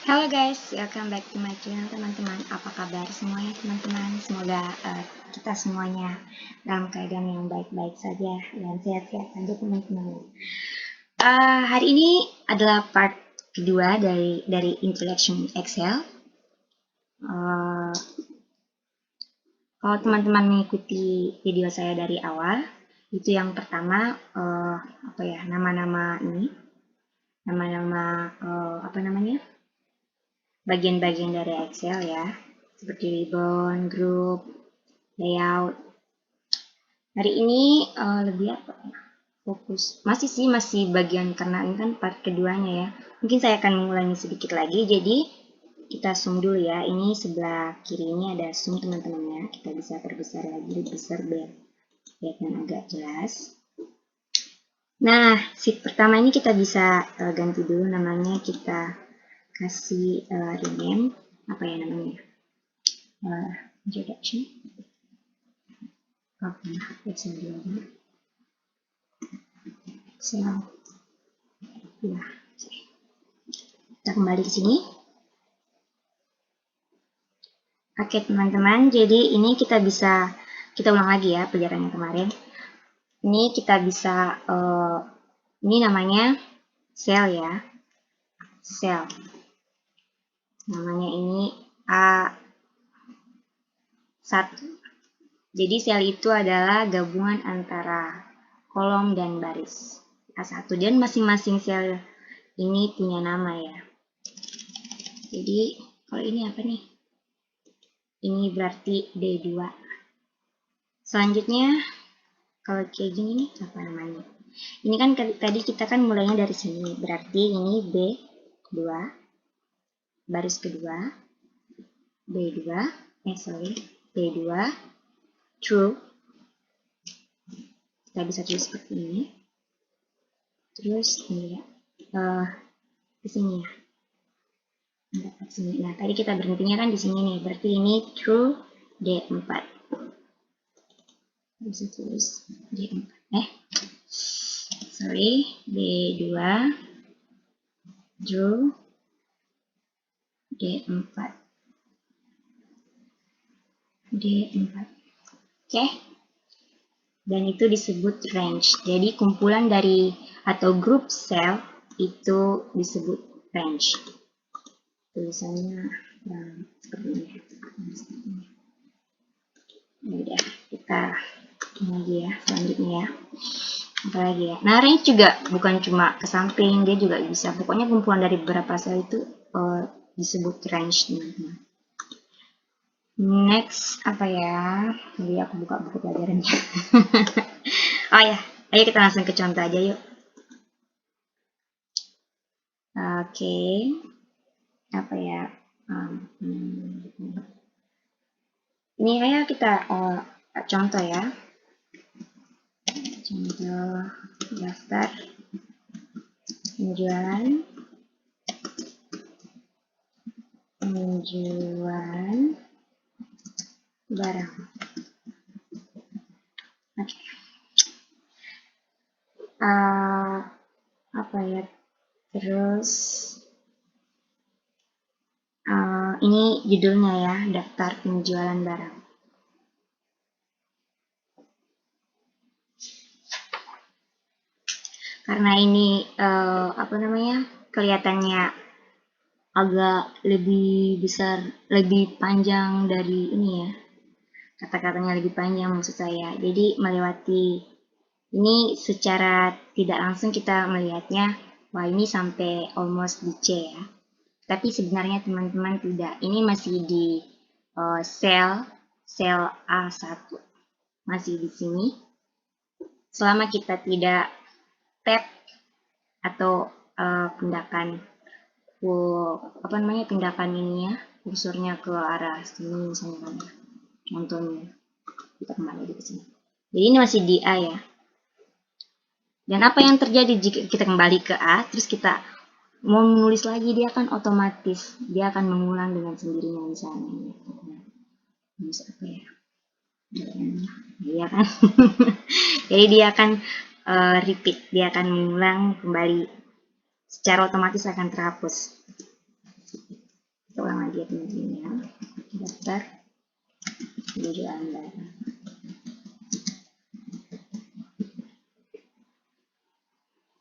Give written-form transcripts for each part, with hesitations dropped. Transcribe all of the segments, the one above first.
Halo guys, welcome back to my channel teman-teman. Apa kabar semuanya teman-teman? Semoga kita semuanya dalam keadaan yang baik-baik saja dan sehat-sehat saja teman-teman. Hari ini adalah part kedua dari Introduction Excel. Kalau teman-teman mengikuti video saya dari awal, itu yang pertama nama-nama ini, bagian-bagian dari Excel ya, seperti ribbon, group, layout. Hari ini lebih fokus masih bagian, karena ini kan part keduanya ya. Mungkin saya akan mengulangi sedikit lagi, jadi kita zoom dulu ya. Ini sebelah kiri ini ada zoom teman-teman ya, kita bisa perbesar lagi, lebih besar biar kelihatan agak jelas. Nah, sheet pertama ini kita bisa ganti dulu namanya, kita kasih rename, apa ya namanya, introduction. Oke, Excel dulu. Excel. Ya, kita kembali ke sini. Oke teman-teman, jadi ini kita ulang lagi ya pelajaran yang kemarin. Ini kita bisa, ini namanya cell ya, cell. Namanya ini A1. Jadi sel itu adalah gabungan antara kolom dan baris A1, dan masing-masing sel ini punya nama ya. Jadi kalau ini apa nih? Ini berarti D2. Selanjutnya kalau kayak gini nih apa namanya? Ini kan tadi kita kan mulainya dari sini, berarti ini B2, baris kedua, B2, B2, true. Kita bisa tulis seperti ini. Terus ini ya, di sini ya. Nah, tadi kita berhentinya kan di sini nih, berarti ini true D4. Bisa tulis D4. D2, true D4. Oke. Dan itu disebut range. Jadi kumpulan dari atau grup sel itu disebut range. Tulisannya seperti ini. Udah, kita lagi ya, selanjutnya ya. Apa lagi ya? Nah, range juga bukan cuma ke samping, dia juga bisa. Pokoknya kumpulan dari beberapa sel itu disebut range, teman-teman. Next apa ya? Jadi aku buka buku pelajarannya. Oh ya, ayo kita langsung ke contoh aja yuk. Oke. Apa ya? Ini ayo kita contoh ya. Contoh daftar penjualan barang. Oke. Apa ya? Terus ini judulnya ya, daftar penjualan barang. Karena ini kelihatannya agak lebih besar, lebih panjang dari ini ya, kata-katanya lebih panjang maksud saya. Jadi melewati ini secara tidak langsung kita melihatnya, wah ini sampai almost di C ya. Tapi sebenarnya teman-teman tidak, ini masih di sel A1, masih di sini. Selama kita tidak tap atau tindakan ini ya, kursornya ke arah sini misalnya, contohnya kita kembali ke sini. Jadi ini masih di A ya. Dan apa yang terjadi jika kita kembali ke A, terus kita mau menulis lagi, dia akan otomatis, dia akan mengulang dengan sendirinya misalnya. Bisa apa ya? Dia kan. Jadi dia akan repeat, dia akan mengulang kembali, secara otomatis akan terhapus. ya teman-teman ya. Daftar penjualan barang.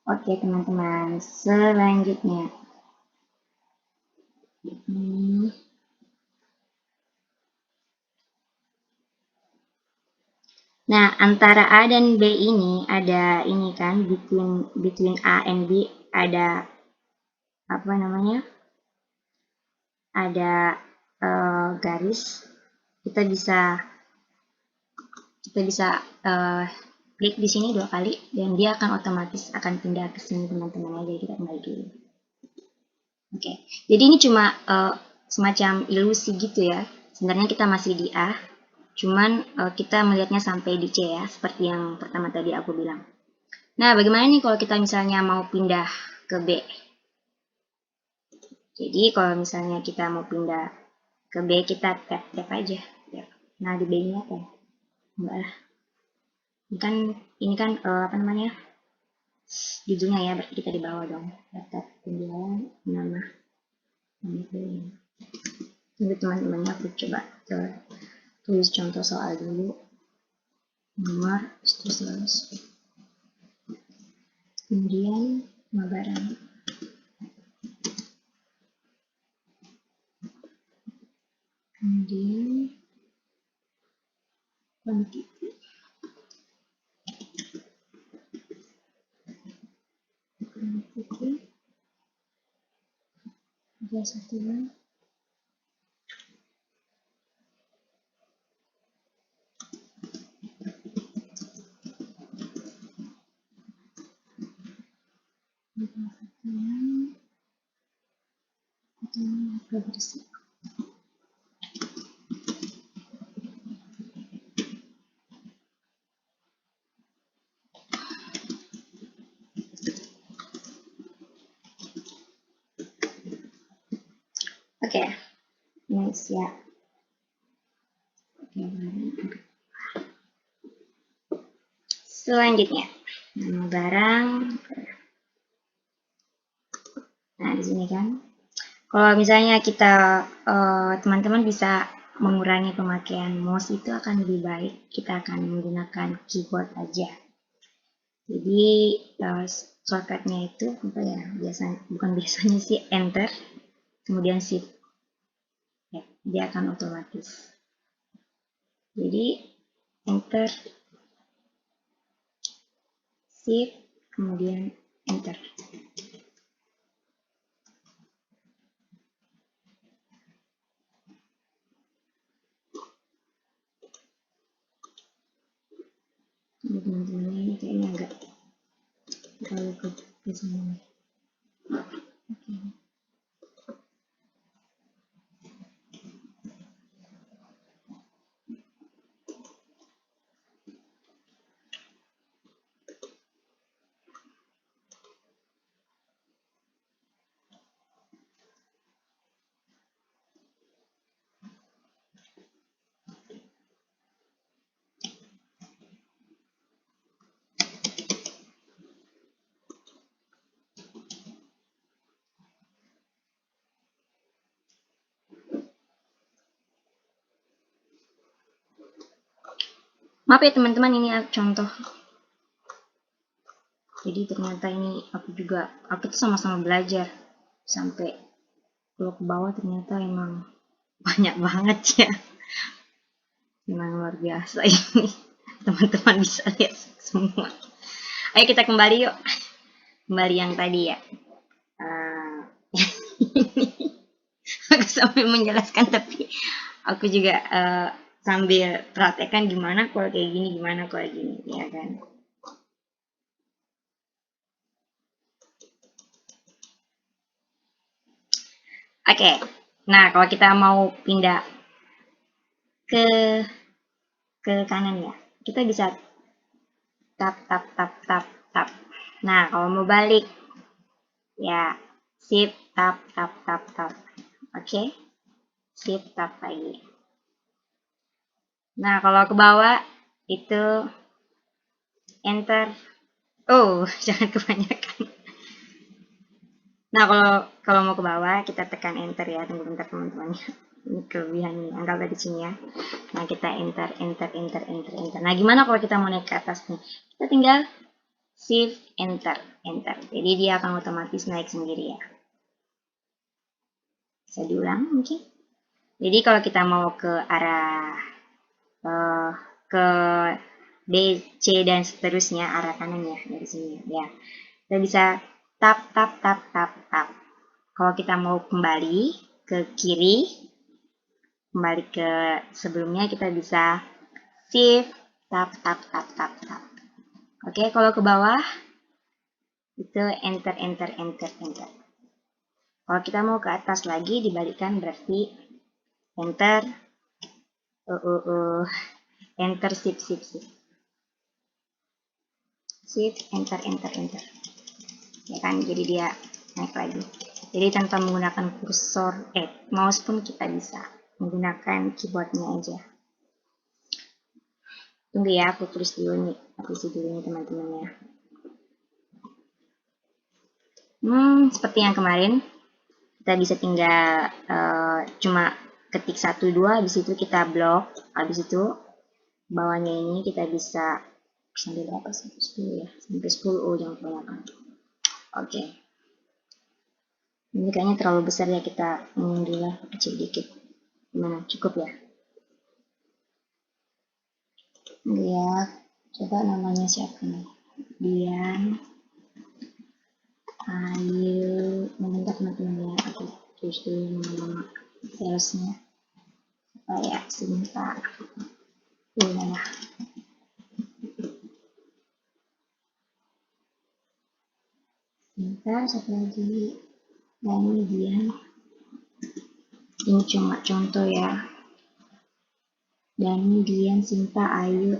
Oke teman-teman, selanjutnya. Nah, antara A dan B ini ada ini kan, between A and B ada apa namanya? Ada garis. Kita bisa klik di sini 2 kali dan dia akan otomatis akan pindah ke sini teman-teman ya. Jadi kita kembali dulu. Oke, jadi ini cuma semacam ilusi gitu ya. Sebenarnya kita masih di A, cuman kita melihatnya sampai di C ya, seperti yang pertama tadi aku bilang. Nah, bagaimana nih kalau kita misalnya mau pindah ke B? Jadi kalau misalnya kita mau pindah ke B, kita tap aja. Nah, di B ini apa? Enggak lah. Ini kan apa namanya? Judulnya ya, berarti kita di bawah dong. Daftar penjualan, nama. Jadi teman-temannya aku coba tulis contoh soal dulu. Nomor, terus kemudian nama barang. Kemudian quantity. Ada satuan. Harga bersih. Oke, next ya. Selanjutnya, nama barang. Nah, di sini kan. Kalau misalnya kita teman-teman bisa mengurangi pemakaian mouse itu akan lebih baik. Kita akan menggunakan keyboard aja. Jadi shortcutnya itu apa ya? Bukan biasanya sih enter, kemudian shift. Ya, dia akan otomatis. Jadi enter, shift, kemudian enter. Teman-teman ini kayaknya agak terlalu ke sana. Oke. Maaf ya teman-teman, ini contoh. Jadi ternyata ini aku tuh sama-sama belajar sampai kalau ke bawah ternyata emang banyak banget ya. Memang luar biasa ini. Teman-teman bisa lihat semua. Ayo kita kembali yuk. Kembali yang tadi ya. Aku sampai menjelaskan tapi aku juga sambil praktekkan gimana kalau kayak gini, gimana kalau gini, ya kan. Oke, nah kalau kita mau pindah ke kanan ya, kita bisa tap. Nah kalau mau balik ya shift tap. Oke, shift tap lagi. Nah kalau ke bawah itu enter. Oh jangan kebanyakan. Nah, kalau mau ke bawah, kita tekan enter ya. Tunggu bentar teman-teman. Ini kelebihannya. Anggap di sini ya. Nah, kita enter. Nah, gimana kalau kita mau naik ke atas nih? Kita tinggal shift enter. Jadi dia akan otomatis naik sendiri ya. Bisa diulang mungkin. Jadi kalau kita mau ke arah ke B, C dan seterusnya arah kanan ya dari sini ya. Kita bisa tap. Kalau kita mau kembali ke kiri, kembali ke sebelumnya, kita bisa shift tap. Oke, kalau ke bawah itu enter. Kalau kita mau ke atas lagi dibalikkan berarti enter enter shift enter. Ya kan, jadi dia naik lagi. Jadi tanpa menggunakan kursor mouse pun kita bisa menggunakan keyboardnya aja. Tunggu ya, aku tulis dulu nih, teman-teman ya. Seperti yang kemarin, kita bisa tinggal cuma ketik 1, 2, habis itu kita blok, habis itu bawahnya ini kita bisa sampai berapa sih? 10 ya, sampai 10. Oh, jangan kebanyakan. Oke. Ini kayaknya terlalu besar ya, kita dulu lah, kecil dikit. Gimana? Cukup ya? Ya, coba namanya siapa nih? Dian, Ayu, bentar teman-teman ya, aku tulis dulu nama salesnya supaya sebentar. Gimana? Sebentar, satu lagi. Dan ini Dian. Ini cuma contoh ya. Dan ini Dian, Sinta, Ayu.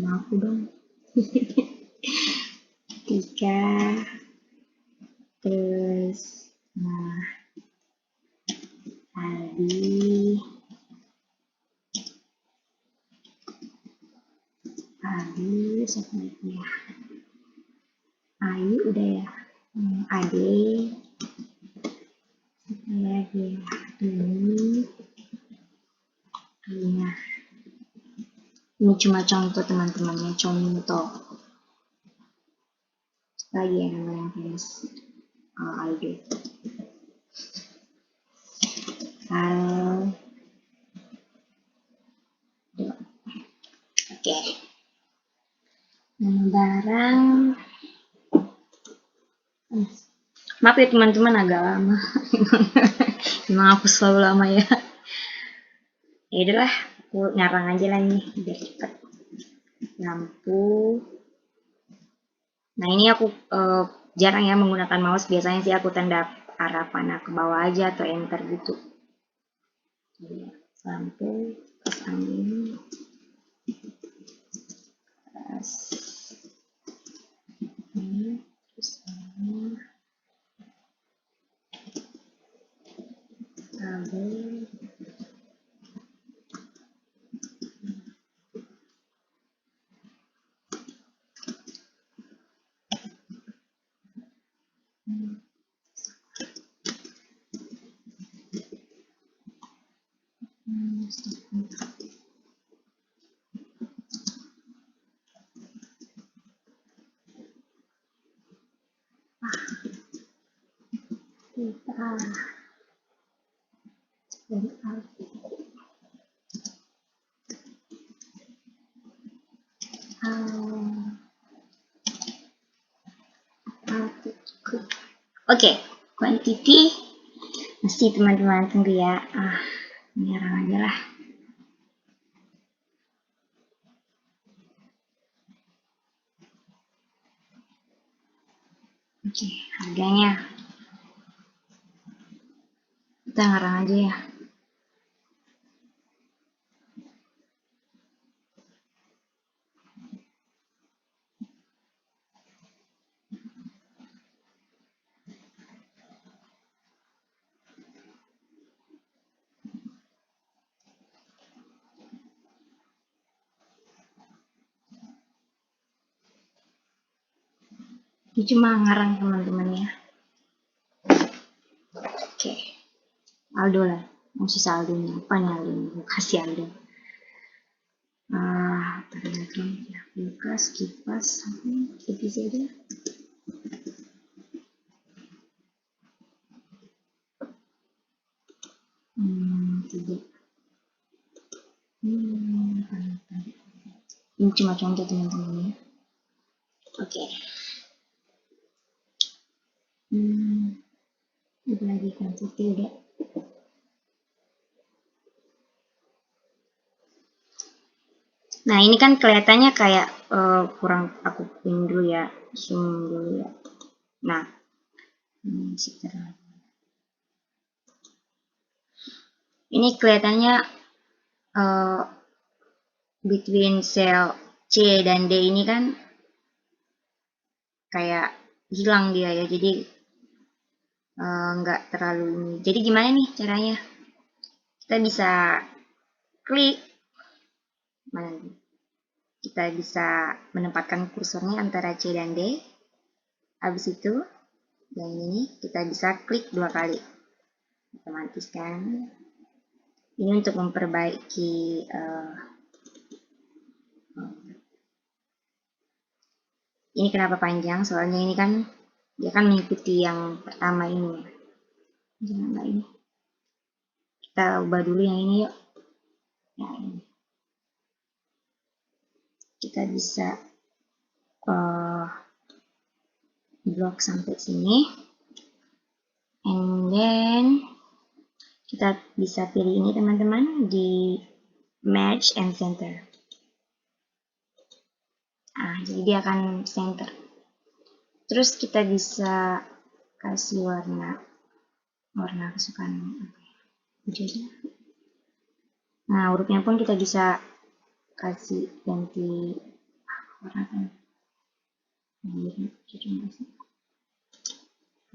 Maaf dong. 3. Terus, nah, Aldi, siapa lagi ya? Ayu udah ya. Ade, siapa lagi ya? Ini cuma contoh teman-temannya, contoh. Lagi ya namanya guys. Aldo. Oke. Barang. Maaf ya teman-teman, agak lama. Memang aku selalu lama ya. Ya udahlah, aku ngarang aja lah nih biar cepet. Lampu. Nah, ini aku jarang ya menggunakan mouse. Biasanya sih aku tanda arah panah ke bawah aja atau enter gitu. Lampu, pas angin, pas ini, terus ini, kabel, Oke, quantity masih teman-teman, tunggu ya. Nyerang aja lah. Oke, harganya kita ngarang aja ya. Ini cuma ngarang teman-teman ya. Oke. Aldo lah. Masih saldonya. Apa nih Aldo? Kasih Aldo. Paragraf ya. Kulkas, kipas, episode. Tidak. Ini cuma contoh teman-teman ya. Oke. Itu lagi kuantiti udah. Nah ini kan kelihatannya kayak kurang, aku pin dulu ya, zoom dulu ya. Nah, ini kelihatannya between sel C dan D ini kan kayak hilang dia ya, jadi nggak terlalu ini. Jadi gimana nih caranya? Kita bisa klik, mana nih? Kita bisa menempatkan kursornya antara C dan D. Habis itu, yang ini kita bisa klik 2 kali. Otomatis kan? Ini untuk memperbaiki ini kenapa panjang? Soalnya ini kan dia kan mengikuti yang pertama ini. Jangan ini. Kita ubah dulu yang ini yuk. Nah, ini. Kita bisa blok sampai sini. And then kita bisa pilih ini teman-teman di match and center. Jadi dia akan center. Terus kita bisa kasih warna kesukaan. Jadi, nah hurufnya pun kita bisa kasih ganti warna kan.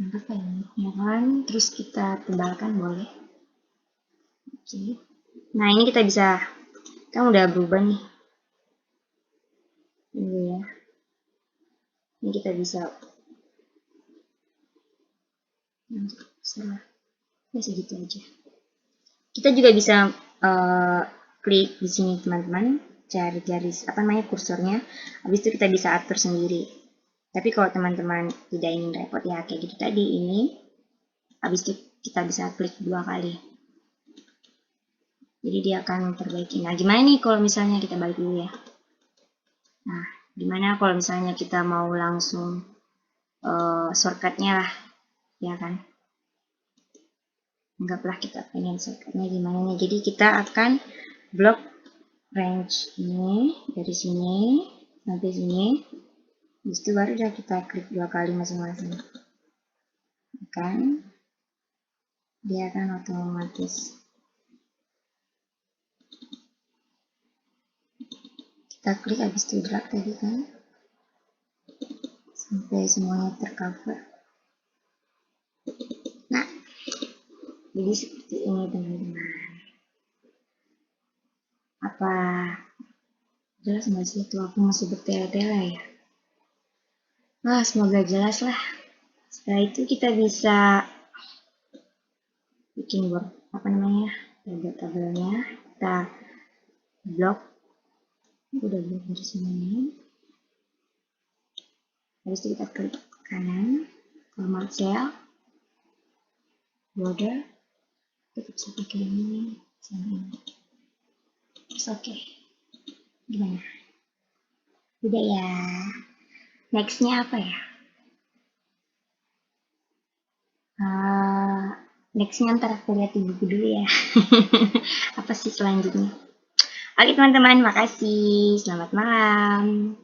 Apa ini? Ya kan? Terus kita tebalkan boleh. Oke. Nah ini kita bisa, kan udah berubah nih. Ini ya. Ini kita bisa salah. Ya segitu aja. Kita juga bisa klik di sini teman-teman, cari garis apa namanya kursornya. Habis itu kita bisa atur sendiri. Tapi kalau teman-teman tidak ingin repot ya kayak gitu tadi ini. Habis itu kita bisa klik 2 kali. Jadi dia akan memperbaiki. Nah, gimana nih kalau misalnya kita balik dulu ya. Nah, gimana kalau misalnya kita mau langsung shortcutnya lah, ya kan? Anggaplah kita pengen shortcutnya gimana nih. Jadi kita akan blok range ini dari sini sampai sini. Habis itu baru udah kita klik 2 kali masing-masing. Kan? Dia akan otomatis. Kita klik habis itu drag tadi kan. Sampai semuanya tercover. Nah, jadi seperti ini teman-teman. Apa jelas nggak sih itu aku masih bertele-tele ya? Wah, semoga jelas lah. Setelah itu kita bisa bikin word apa namanya tabelnya. Kita blok. Udah blok dari sini. Habis itu kita klik kanan, format cell, border. Kita bisa pakai ini sama ini. Terus oke. Gimana? Udah ya. Nextnya apa ya? Nextnya ntar aku lihat di buku dulu ya. Apa sih selanjutnya? Oke teman-teman, makasih. Selamat malam.